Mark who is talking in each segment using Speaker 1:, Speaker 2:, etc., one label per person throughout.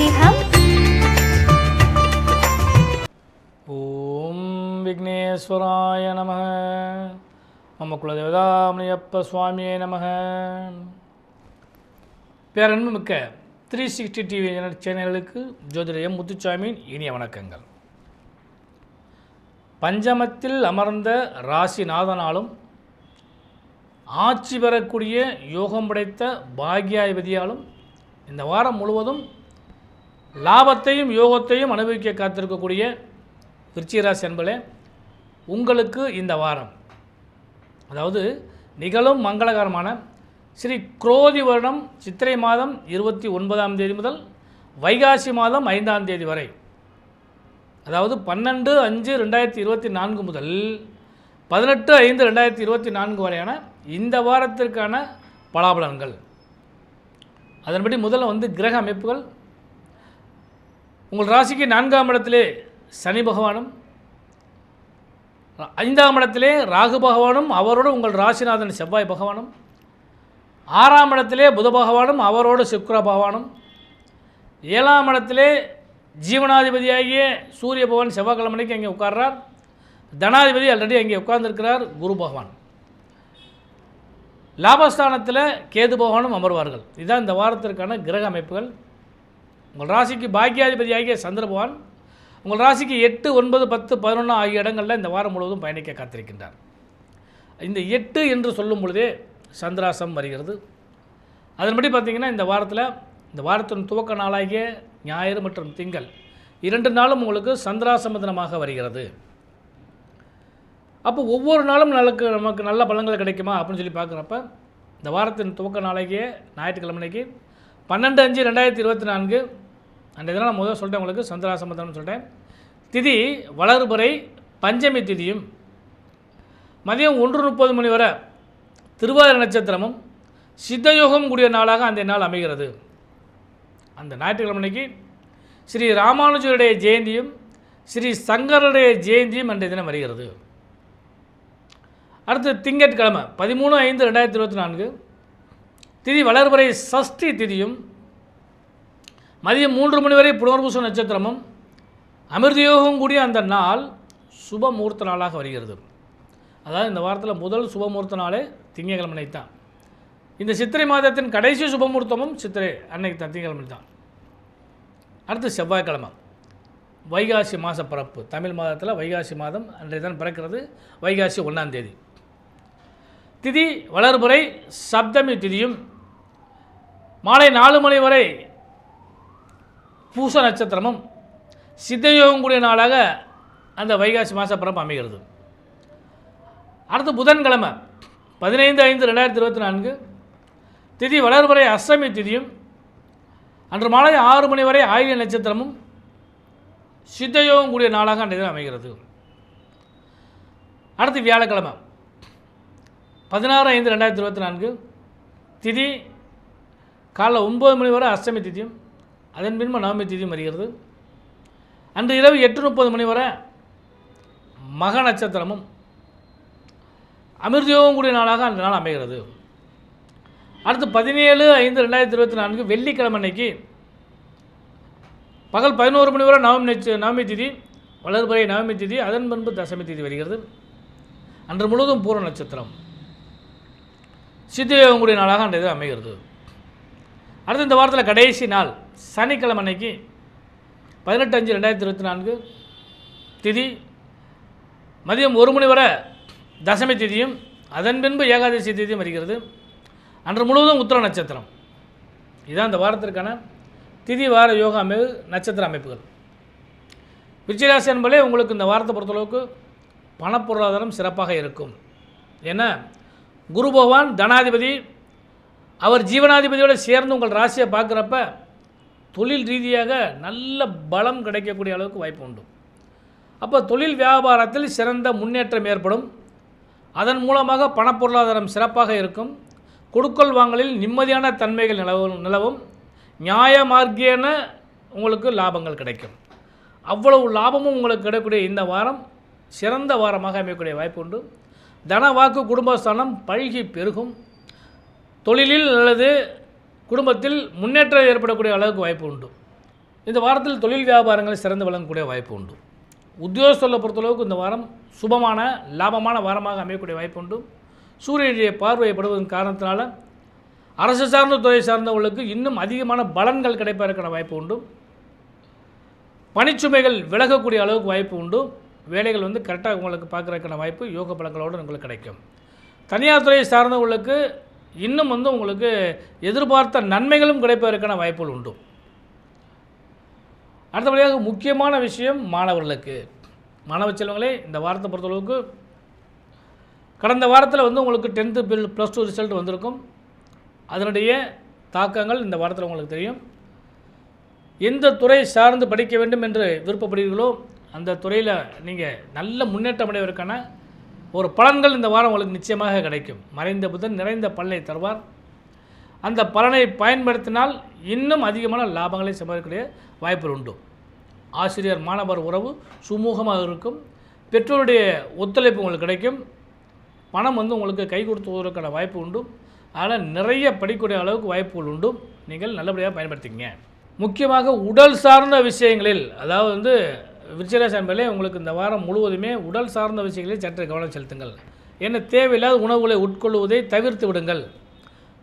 Speaker 1: ज्योतिषम्।
Speaker 2: ओम विघ्नेश्वराय नमः। मम कुलदेवतामणियप्प स्वामिये नमः। பேரன்புமிக்க 360 டிவி சேனலுக்கு ஜோதிடர் எம் முத்துச்சாமியின் இனிய வணக்கங்கள். பஞ்சமத்தில் அமர்ந்த ராசிநாதனாலும் ஆட்சி பெறக்கூடிய யோகம் படைத்த பாக்யாதிபதியாலும் இந்த வாரம் முழுவதும் லாபத்தையும் யோகத்தையும் அனுபவிக்க காத்திருக்கக்கூடிய விருச்சிகராசி அன்பர்களே, உங்களுக்கு இந்த வாரம் அதாவது நிகழும் மங்களகரமான ஸ்ரீ குரோதி வருடம் சித்திரை மாதம் 29ஆம் தேதி முதல் வைகாசி மாதம் 5ஆம் தேதி வரை, அதாவது 12/5/2024 முதல் 18/5/2024 வரையான இந்த வாரத்திற்கான பலாபலன்கள். அதன்படி முதல்ல கிரக அமைப்புகள். உங்கள் ராசிக்கு 4ஆம் இடத்திலே சனி பகவானும், 5ஆம் இடத்திலே ராகு பகவானும் அவரோடு உங்கள் ராசிநாதன் செவ்வாய் பகவானும், 6ஆம் இடத்திலே புத பகவானும் அவரோடு சுக்கிர பகவானும், 7ஆம் இடத்திலே ஜீவனாதிபதியாகிய சூரிய பகவான் செவ்வாய்க்கிழமைக்கு அங்கே உட்கார்றார். தனாதிபதி ஆல்ரெடி அங்கே உட்கார்ந்துருக்கிறார் குரு பகவான். லாபஸ்தானத்தில் கேது பகவானும் அமர்வார்கள். இதுதான் இந்த வாரத்திற்கான கிரக அமைப்புகள். உங்கள் ராசிக்கு பாக்கியாதிபதியாகிய சந்திர பகவான் உங்கள் ராசிக்கு 8, 9, 10, 11 ஆகிய இடங்களில் இந்த வாரம் முழுவதும் பயணிக்க காத்திருக்கின்றார். இந்த 8 என்று சொல்லும் பொழுதே சந்திராசம் வருகிறது. அதன்படி பார்த்திங்கன்னா இந்த வாரத்தின் துவக்க நாளாகிய ஞாயிறு மற்றும் திங்கள் 2 நாளும் உங்களுக்கு சந்திராசம தினமாக வருகிறது. அப்போ ஒவ்வொரு நாளும் நமக்கு நல்ல பலன்கள் கிடைக்குமா அப்படின்னு சொல்லி பார்க்குறப்ப இந்த வாரத்தின் துவக்க நாளாகிய ஞாயிற்றுக்கிழமைக்கு 12/5/2024 அன்றைய தினம் நான் முதல் சொல்லிட்டேன் உங்களுக்கு சந்திராசம தினம்னு சொல்லிட்டேன். திதி வளர்பிறை பஞ்சமி திதியும், மதியம் 1:30 மணி வரை திருவாதிரை நட்சத்திரமும் சித்தயோகம் கூடிய நாளாக அந்த நாள் அமைகிறது. அந்த ஞாயிற்றுக்கிழமைக்கு ஸ்ரீ ராமானுஜருடைய ஜெயந்தியும் ஸ்ரீ சங்கருடைய ஜெயந்தியும் அன்றைய தினம் வருகிறது. அடுத்து திங்கட்கிழமை 13/5/2024 திதி வளர்பிறை சஷ்டி திதியும், மதியம் 3 மணி வரை புனர்பூச நட்சத்திரமும் அமிர்தயோகம் கூடிய அந்த நாள் சுபமுகூர்த்த நாளாக வருகிறது. அதாவது இந்த வாரத்தில் முதல் சுபமுகூர்த்த நாளே திங்கட்கிழமை தான். இந்த சித்திரை மாதத்தின் கடைசி சுபமுகூர்த்தமும் சித்திரை அன்னைக்கு தான், திங்கட்கிழமை தான். அடுத்து செவ்வாய்க்கிழமை வைகாசி மாத பிறப்பு. தமிழ் மாதத்தில் வைகாசி மாதம் அன்றைய தான் பிறக்கிறது. வைகாசி 1ஆம் தேதி. திதி வளர்பிறை சப்தமி திதியும், மாலை 4 மணி வரை பூச நட்சத்திரமும் சித்தயோகம் கூடிய நாளாக அந்த வைகாசி மாத பிறப்பு அமைகிறது. அடுத்து புதன்கிழமை 15/5/2024 திதி வளர்பிறை அஷ்டமி திதியும், அன்று மாலை 6 மணி வரை ஆயில்ய நட்சத்திரமும் சித்தயோகம் கூடிய நாளாக அன்றைய அமைகிறது. அடுத்து வியாழக்கிழமை 16/5/2024 திதி காலைல 9 மணி வரை அஷ்டமி திதியும், அதன் பின்பு நவமி திதியும் வருகிறது. அன்று இரவு 8:30 மணி வரை மக நட்சத்திரமும் அமிர்தயோகம் கூடிய நாளாக அந்த நாள் அமைகிறது. அடுத்து 17/5/2024 வெள்ளிக்கிழமை அன்னைக்கு பகல் 11 மணி வரை நவமி திதி வளர்பிறை நவமி திதி, அதன் பின்பு தசமி திதி வருகிறது. அன்று முழுவதும் பூர நட்சத்திரம் சித்தயோகம் கூடிய நாளாக அன்றைய அமைகிறது. அடுத்து இந்த வாரத்தில் கடைசி நாள் சனிக்கிழமை அன்னைக்கு 18/5/2024 திதி மதியம் 1 மணி வரை தசமி திதியும், அதன் பின்பு ஏகாதசி திதியும் வருகிறது. அன்று முழுவதும் உத்திர நட்சத்திரம். இதுதான் இந்த வாரத்திற்கான திதி வார யோக அமைப்பு நட்சத்திர அமைப்புகள். விருச்சிகராசி என்பதே உங்களுக்கு இந்த வாரத்தை பொறுத்தளவுக்கு பணப்பொருளாதாரம் சிறப்பாக இருக்கும். ஏன்னா குரு பகவான் தனாதிபதி, அவர் ஜீவனாதிபதியோடு சேர்ந்து உங்கள் ராசியை பார்க்குறப்ப தொழில் ரீதியாக நல்ல பலம் கிடைக்கக்கூடிய அளவுக்கு வாய்ப்பு உண்டு. அப்போ தொழில் வியாபாரத்தில் சிறந்த முன்னேற்றம் ஏற்படும். அதன் மூலமாக பணப்பொருளாதாரம் சிறப்பாக இருக்கும். கொடுக்கல் வாங்கலில் நிம்மதியான தன்மைகள் நிலவும். நியாய மார்க்கேன உங்களுக்கு லாபங்கள் கிடைக்கும். அவ்வளவு லாபமும் உங்களுக்கு கிடைக்கக்கூடிய இந்த வாரம் சிறந்த வாரமாக அமையக்கூடிய வாய்ப்பு உண்டு. தன வாக்கு குடும்பஸ்தானம் பல்கி பெருகும். தொழிலில் அல்லது குடும்பத்தில் முன்னேற்றம் ஏற்படக்கூடிய அளவுக்கு வாய்ப்பு உண்டு. இந்த வாரத்தில் தொழில் வியாபாரங்கள் சிறந்து விளங்கக்கூடிய வாய்ப்பு உண்டு. உத்தியோகஸ்தர்களை பொறுத்தளவுக்கு இந்த வாரம் சுபமான லாபமான வாரமாக அமையக்கூடிய வாய்ப்பு உண்டு. சூரியனுடைய பார்வைப்படுவதன் காரணத்தினால அரசு சார்ந்த துறை சார்ந்தவர்களுக்கு இன்னும் அதிகமான பலன்கள் கிடைப்பதற்கான வாய்ப்பு உண்டு. பணிச்சுமைகள் விலகக்கூடிய அளவுக்கு வாய்ப்பு உண்டு. வேலைகள் கரெக்டாக உங்களுக்கு பார்க்குறதுக்கான வாய்ப்பு யோக பலங்களோடு உங்களுக்கு கிடைக்கும். தனியார் துறையை சார்ந்தவர்களுக்கு இன்னும் உங்களுக்கு எதிர்பார்த்த நன்மைகளும் கிடைப்பதற்கான வாய்ப்புகள் உண்டு. அடுத்தபடியாக முக்கியமான விஷயம் மாணவர்களுக்கு. மாணவ செல்வங்களே, இந்த வாரத்தை பொறுத்தளவுக்கு கடந்த வாரத்தில் உங்களுக்கு 10th +2 ரிசல்ட் வந்திருக்கும். அதனுடைய தாக்கங்கள் இந்த வாரத்தில் உங்களுக்கு தெரியும். எந்த துறை சார்ந்து படிக்க வேண்டும் என்று விருப்பப்படுகிறீர்களோ அந்த துறையில் நீங்கள் நல்ல முன்னேற்றம் அடைவதற்கான ஒரு பலன்கள் இந்த வாரம் உங்களுக்கு நிச்சயமாக கிடைக்கும். மறைந்த புதன் நிறைந்த பலனை தருவார். அந்த பலனை பயன்படுத்தினால் இன்னும் அதிகமான லாபங்களை சம்பாதிக்கக்கூடிய வாய்ப்புகள் உண்டு. ஆசிரியர் மாணவர் உறவு சுமூகமாக இருக்கும். பெற்றோருடைய ஒத்துழைப்பு உங்களுக்கு கிடைக்கும். பணம் உங்களுக்கு கை கொடுத்துவதற்கான வாய்ப்பு உண்டு. அதனால் நிறைய படிக்கக்கூடிய அளவுக்கு வாய்ப்புகள் உண்டு. நீங்கள் நல்லபடியாக பயன்படுத்திங்க. முக்கியமாக உடல் சார்ந்த விஷயங்களில், அதாவது விருச்சிகராசி அன்பர்களே, உங்களுக்கு இந்த வாரம் முழுவதுமே உடல் சார்ந்த விஷயங்களில் சற்று கவனம் செலுத்துங்கள். ஏன்னா தேவையில்லாத உணவுகளை உட்கொள்வதை தவிர்த்து விடுங்கள்.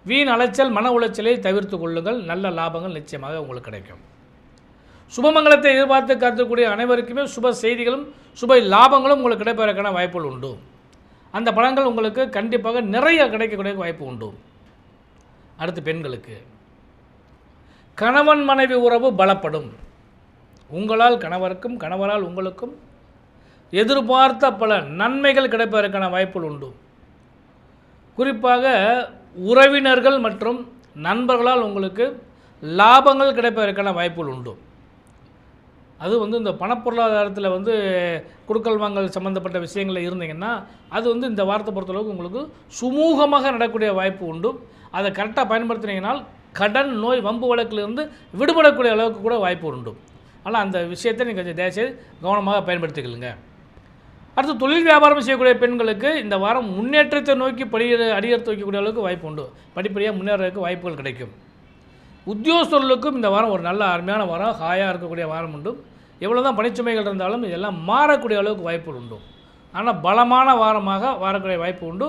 Speaker 2: வீண் அலைச்சல் மன உளைச்சலை தவிர்த்து கொள்ளுங்கள். நல்ல லாபங்கள் நிச்சயமாக உங்களுக்கு கிடைக்கும். சுபமங்கலத்தை எதிர்பார்த்து காத்துக்கூடிய அனைவருக்குமே சுப செய்திகளும் சுப லாபங்களும் உங்களுக்கு கிடைப்பதற்கான வாய்ப்புகள் உண்டு. அந்த பலன்கள் உங்களுக்கு கண்டிப்பாக நிறைய கிடைக்கக்கூடிய வாய்ப்பு உண்டு. அடுத்து பெண்களுக்கு கணவன் மனைவி உறவு பலப்படும். உங்களால் கணவருக்கும் கணவரால் உங்களுக்கும் எதிர்பார்த்த பல நன்மைகள் கிடைப்பதற்கான வாய்ப்புகள் உண்டு. குறிப்பாக உறவினர்கள் மற்றும் நண்பர்களால் உங்களுக்கு லாபங்கள் கிடைப்பதற்கான வாய்ப்புகள் உண்டு. அது இந்த பணப்பொருளாதாரத்தில் கொடுக்கல் வாங்கல் சம்மந்தப்பட்ட விஷயங்களில் இருந்தீங்கன்னா அது இந்த வாரத்தை பொறுத்தளவுக்கு உங்களுக்கு சுமூகமாக நடக்கக்கூடிய வாய்ப்பு உண்டு. அதை கரெக்டாக பயன்படுத்தினீங்கன்னால் கடன் நோய் வம்பு வழக்கிலிருந்து விடுபடக்கூடிய அளவுக்கு கூட வாய்ப்பு உண்டு. ஆனால் அந்த விஷயத்தை நீங்கள் கொஞ்சம் தயவுசெய்து கவனமாக பயன்படுத்திக்கலுங்க. அடுத்து தொழில் வியாபாரம் செய்யக்கூடிய பெண்களுக்கு இந்த வாரம் முன்னேற்றத்தை நோக்கி அடியெடுத்து வைக்கக்கூடிய அளவுக்கு வாய்ப்பு உண்டு. படிப்படியாக முன்னேறதுக்கு வாய்ப்புகள் கிடைக்கும். உத்தியோகஸ்தர்களுக்கும் இந்த வாரம் ஒரு நல்ல அருமையான வாரம், ஹாயாக இருக்கக்கூடிய வாரம் உண்டு. எவ்வளோ தான் பணிச்சுமைகள் இருந்தாலும் இதெல்லாம் மாறக்கூடிய அளவுக்கு வாய்ப்புகள் உண்டு. ஆனால் பலமான வாரமாக வரக்கூடிய வாய்ப்பு உண்டு.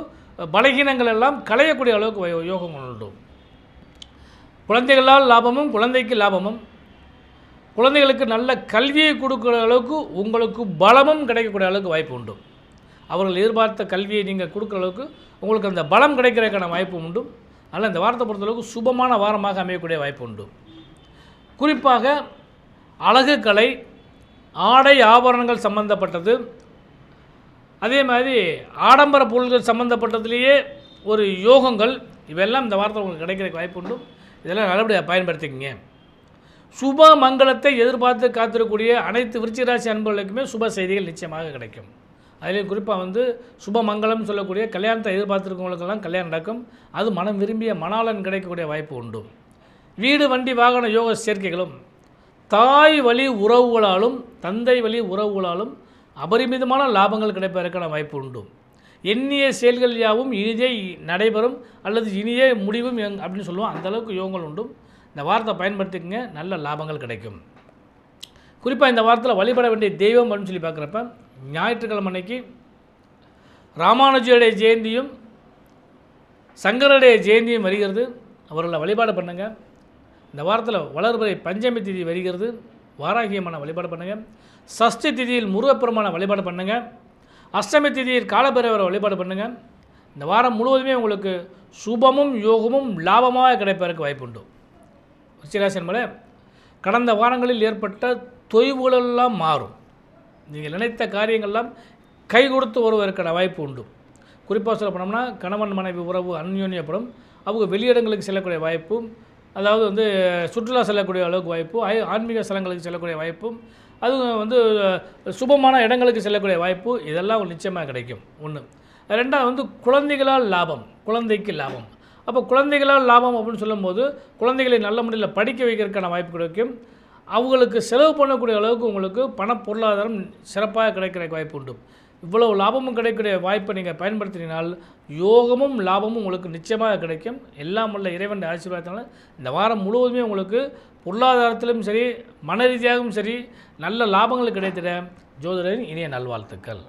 Speaker 2: பலகீனங்கள் எல்லாம் களையக்கூடிய அளவுக்கு யோகங்கள் உண்டு. குழந்தைகளால் லாபமும் குழந்தைக்கு லாபமும், குழந்தைகளுக்கு நல்ல கல்வியை கொடுக்குற அளவுக்கு உங்களுக்கு பலமும் கிடைக்கக்கூடிய அளவுக்கு வாய்ப்பு உண்டு. அவர்கள் எதிர்பார்த்த கல்வியை நீங்கள் கொடுக்குற அளவுக்கு உங்களுக்கு அந்த பலம் கிடைக்கிறதுக்கான வாய்ப்பு உண்டு. அதனால் இந்த வாரத்தை பொறுத்தளவுக்கு சுபமான வாரமாக அமையக்கூடிய வாய்ப்பு உண்டு. குறிப்பாக அழகு கலை, ஆடை ஆபரணங்கள் சம்பந்தப்பட்டது, அதே மாதிரி ஆடம்பர பொருள்கள் சம்பந்தப்பட்டதுலேயே ஒரு யோகங்கள், இவையெல்லாம் இந்த வாரத்தில் உங்களுக்கு கிடைக்கிறதுக்கு வாய்ப்பு உண்டு. இதெல்லாம் நல்லபடியாக பயன்படுத்திக்கங்க. சுப மங்களத்தை எதிர்பார்த்து காத்திருக்கக்கூடிய அனைத்து விருச்சிகராசி அன்பர்களுக்குமே சுப செய்திகள் நிச்சயமாக கிடைக்கும். அதிலையும் குறிப்பாக சுபமங்கலம் சொல்லக்கூடிய கல்யாணத்தை எதிர்பார்த்துருக்கவங்களுக்கெல்லாம் கல்யாணம் நடக்கும். அது மனம் விரும்பிய மணாளன் கிடைக்கக்கூடிய வாய்ப்பு உண்டு. வீடு வண்டி வாகன யோக சேர்க்கைகளும், தாய் வழி உறவுகளாலும் தந்தை வழி உறவுகளாலும் அபரிமிதமான லாபங்கள் கிடைப்பதற்கான வாய்ப்பு உண்டு. எண்ணிய செயல்கள் யாவும் இனிதே நடைபெறும் அல்லது இனியே முடிவும் அப்படின்னு சொல்லுவோம். அந்தளவுக்கு யோகங்கள் உண்டு. இந்த வாரத்தை பயன்படுத்திக்கங்க, நல்ல லாபங்கள் கிடைக்கும். குறிப்பாக இந்த வாரத்தில் வழிபட வேண்டிய தெய்வம் அப்படின்னு சொல்லி பார்க்குறப்ப ஞாயிற்றுக்கிழமை அன்னைக்கு ராமானுஜருடைய ஜெயந்தியும் சங்கருடைய ஜெயந்தியும் வருகிறது. அவர்களை வழிபாடு பண்ணுங்கள். இந்த வாரத்தில் வளர்பிறை பஞ்சமி திதி வருகிறது. வாராகியமான வழிபாடு பண்ணுங்கள். சஷ்டி திதியில் முருகப்பெருமான வழிபாடு பண்ணுங்கள். அஷ்டமி திதியில் காலபைரவரை வழிபாடு பண்ணுங்கள். இந்த வாரம் முழுவதுமே உங்களுக்கு சுபமும் யோகமும் லாபமாக கிடைப்பதற்கு வாய்ப்பு உண்டு. விருச்சிகராசி என்பதே கடந்த வாரங்களில் ஏற்பட்ட தொய்வுகளெல்லாம் மாறும். நீங்கள் நினைத்த காரியங்கள்லாம் கை கொடுத்து வருவதற்கான வாய்ப்பு உண்டு. குறிப்பாக சொல்ல போனோம்னா கணவன் மனைவி உறவு அந்யோன்யப்படும். அவங்க வெளியிடங்களுக்கு செல்லக்கூடிய வாய்ப்பும், அதாவது சுற்றுலா செல்லக்கூடிய அளவுக்கு வாய்ப்பும், ஆன்மீக ஸ்தலங்களுக்கு செல்லக்கூடிய வாய்ப்பும், அது சுபமான இடங்களுக்கு செல்லக்கூடிய வாய்ப்பு, இதெல்லாம் நிச்சயமாக கிடைக்கும். ஒன்று. ரெண்டாவது குழந்தைகளால் லாபம், குழந்தைக்கு லாபம். அப்போ குழந்தைகளால் லாபம் அப்படின்னு சொல்லும்போது குழந்தைகளை நல்ல முறையில் படிக்க வைக்கிறதுக்கான வாய்ப்பு கிடைக்கும். அவங்களுக்கு செலவு பண்ணக்கூடிய அளவுக்கு உங்களுக்கு பண பொருளாதாரம் சிறப்பாக கிடைக்கிற வாய்ப்பு உண்டு. இவ்வளவு லாபமும் கிடைக்கிற வாய்ப்பை நீங்கள் பயன்படுத்தினால் யோகமும் லாபமும் உங்களுக்கு நிச்சயமாக கிடைக்கும். எல்லாம் உள்ள இறைவன் ஆசீர்வாதத்தினால இந்த வாரம் முழுவதுமே உங்களுக்கு பொருளாதாரத்திலும் சரி மன ரீதியாகவும் சரி நல்ல லாபங்கள் கிடைத்திட ஜோதிடரின் இனிய நல்வாழ்த்துக்கள்.